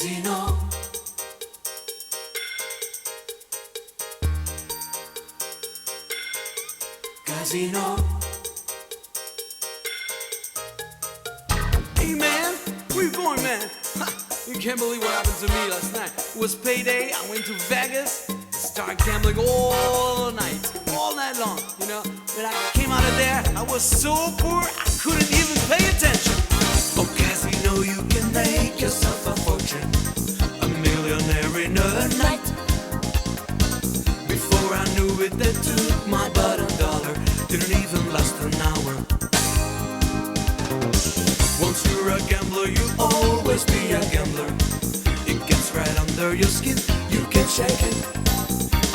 Casino, casino. Hey man, where you going, man? You can't believe what happened to me last night. It was payday. I went to Vegas, started gambling all night long. You know, when I came out of there, I was so poor I couldn't even pay attention. Oh, casino, you can make yourself a fortune, a millionaire in a night. Before I knew it, they took my bottom dollar. Didn't even last an hour. Once you're a gambler, you'll always be a gambler. It gets right under your skin, you can shake it.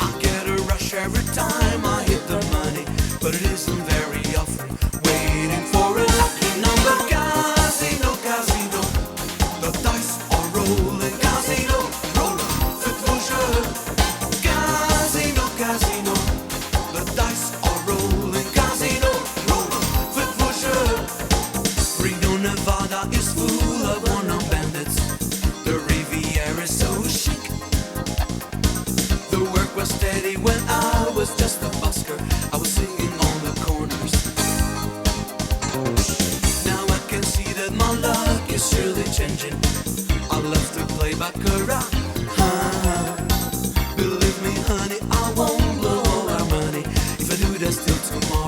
I get a rush every time I hit the money, but it isn't very often. Waiting for a lucky number. Casino, casino, the dice are rolling. Casino, rolling, faites vos jeux. Casino, casino, the dice are rolling. Casino, rolling, faites vos jeux. Reno, Nevada is full of one-armed bandits. The Riviera is so chic. The work was steady when I was just a busker. I was singing on the corners. Now I can see that my luck is surely changing. I love to play baccarat. Believe me, honey, I won't blow all our money. If I do, there's still tomorrow.